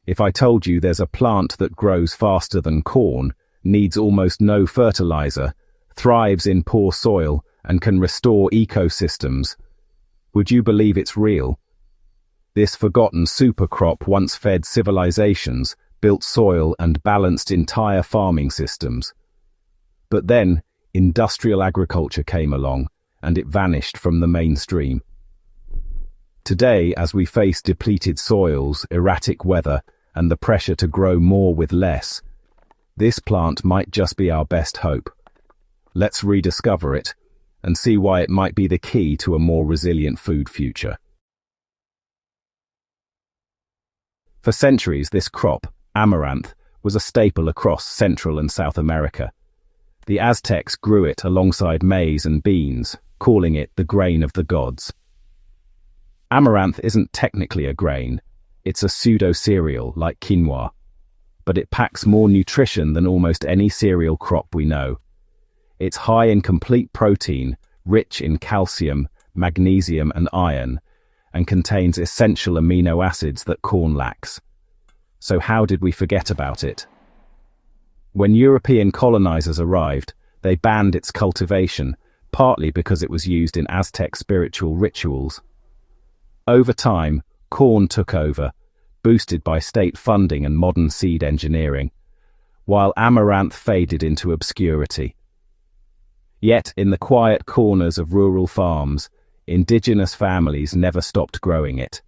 If I told you there's a plant that grows faster than corn, needs almost no fertilizer, thrives in poor soil, and can restore ecosystems, would you believe it's real? This forgotten supercrop once fed civilizations, built soil, and balanced entire farming systems. But then, industrial agriculture came along, and it vanished from the mainstream. Today, as we face depleted soils, erratic weather, and the pressure to grow more with less, this plant might just be our best hope. Let's rediscover it, and see why it might be the key to a more resilient food future. For centuries, this crop, Amaranth, was a staple across Central and South America. The Aztecs grew it alongside maize and beans, calling it the grain of the gods. Amaranth isn't technically a grain, it's a pseudo-cereal like quinoa, but it packs more nutrition than almost any cereal crop we know. It's high in complete protein, rich in calcium, magnesium and iron, and contains essential amino acids that corn lacks. So how did we forget about it? When European colonizers arrived, they banned its cultivation, partly because it was used in Aztec spiritual rituals. Over time, corn took over, boosted by state funding and modern seed engineering, while Amaranth faded into obscurity. Yet, in the quiet corners of rural farms, indigenous families never stopped growing it.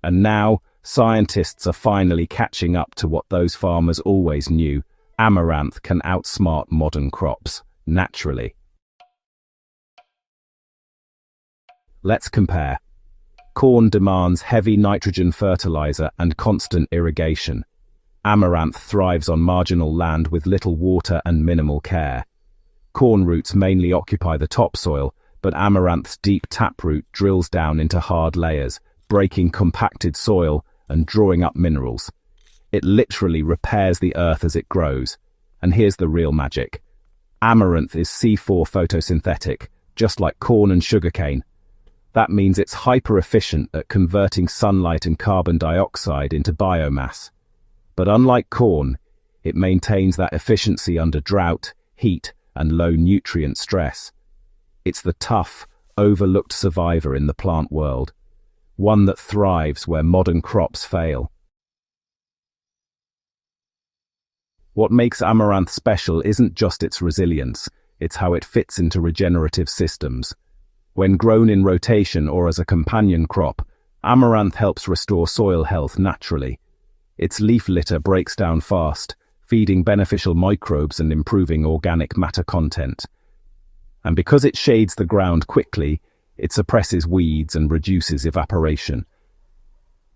And now, scientists are finally catching up to what those farmers always knew: Amaranth can outsmart modern crops, naturally. Let's compare. Corn demands heavy nitrogen fertilizer and constant irrigation. Amaranth thrives on marginal land with little water and minimal care. Corn roots mainly occupy the topsoil, but Amaranth's deep taproot drills down into hard layers, breaking compacted soil and drawing up minerals. It literally repairs the earth as it grows. And here's the real magic. Amaranth is C4 photosynthetic, just like corn and sugarcane. That means it's hyper-efficient at converting sunlight and carbon dioxide into biomass. But unlike corn, it maintains that efficiency under drought, heat, and low nutrient stress. It's the tough, overlooked survivor in the plant world, one that thrives where modern crops fail. What makes Amaranth special isn't just its resilience, it's how it fits into regenerative systems. When grown in rotation or as a companion crop, Amaranth helps restore soil health naturally. Its leaf litter breaks down fast, feeding beneficial microbes and improving organic matter content. And because it shades the ground quickly, it suppresses weeds and reduces evaporation.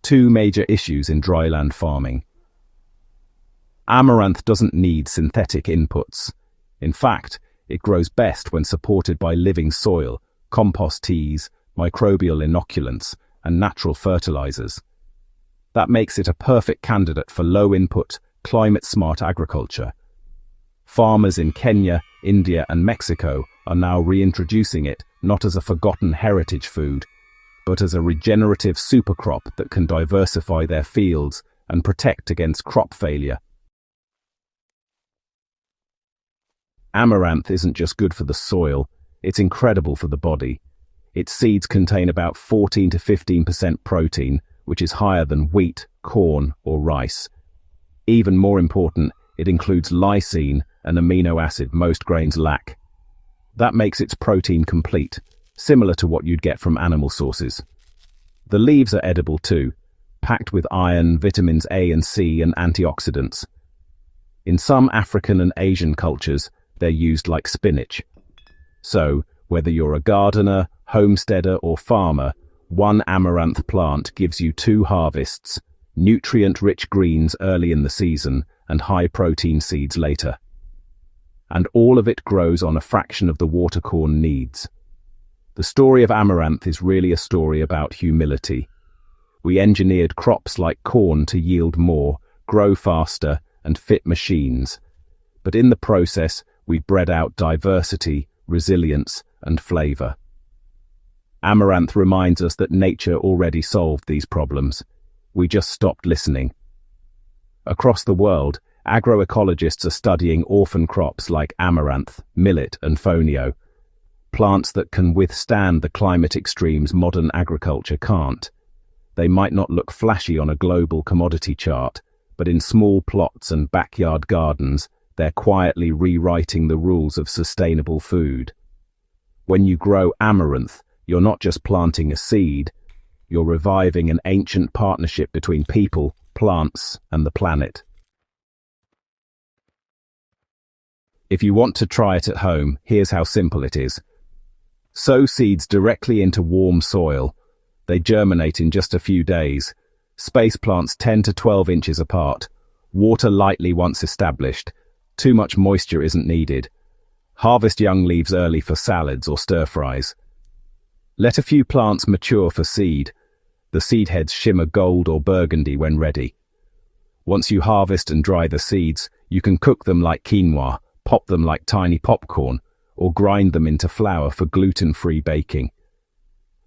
Two major issues in dryland farming. Amaranth doesn't need synthetic inputs. In fact, it grows best when supported by living soil, compost teas, microbial inoculants, and natural fertilizers. That makes it a perfect candidate for low-input, climate-smart agriculture. Farmers in Kenya, India, and Mexico are now reintroducing it not as a forgotten heritage food, but as a regenerative supercrop that can diversify their fields and protect against crop failure. Amaranth isn't just good for the soil, it's incredible for the body. Its seeds contain about 14 to 15% protein, which is higher than wheat, corn, or rice. Even more important, it includes lysine, an amino acid most grains lack. That makes its protein complete, similar to what you'd get from animal sources. The leaves are edible too, packed with iron, vitamins A and C, and antioxidants. In some African and Asian cultures, they're used like spinach. So, whether you're a gardener, homesteader, or farmer, one amaranth plant gives you two harvests: nutrient-rich greens early in the season and high-protein seeds later. And all of it grows on a fraction of the water corn needs. The story of Amaranth is really a story about humility. We engineered crops like corn to yield more, grow faster, and fit machines. But in the process, we bred out diversity, resilience, and flavor. Amaranth reminds us that nature already solved these problems. We just stopped listening. Across the world, agroecologists are studying orphan crops like amaranth, millet, and fonio, plants that can withstand the climate extremes modern agriculture can't. They might not look flashy on a global commodity chart, but in small plots and backyard gardens, they're quietly rewriting the rules of sustainable food. When you grow amaranth, you're not just planting a seed, you're reviving an ancient partnership between people, plants, and the planet. If you want to try it at home, here's how simple it is. Sow seeds directly into warm soil. They germinate in just a few days. Space plants 10 to 12 inches apart. Water lightly once established. Too much moisture isn't needed. Harvest young leaves early for salads or stir-fries. Let a few plants mature for seed. The seed heads shimmer gold or burgundy when ready. Once you harvest and dry the seeds, you can cook them like quinoa, pop them like tiny popcorn, or grind them into flour for gluten-free baking.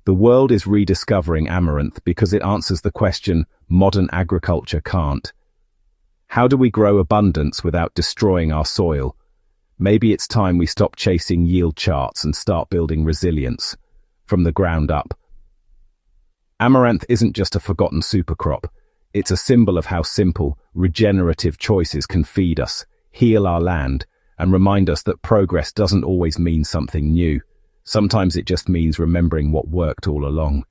The world is rediscovering amaranth because it answers the question modern agriculture can't. How do we grow abundance without destroying our soil? Maybe it's time we stop chasing yield charts and start building resilience from the ground up. Amaranth isn't just a forgotten supercrop. It's a symbol of how simple, regenerative choices can feed us, heal our land, and remind us that progress doesn't always mean something new. Sometimes it just means remembering what worked all along.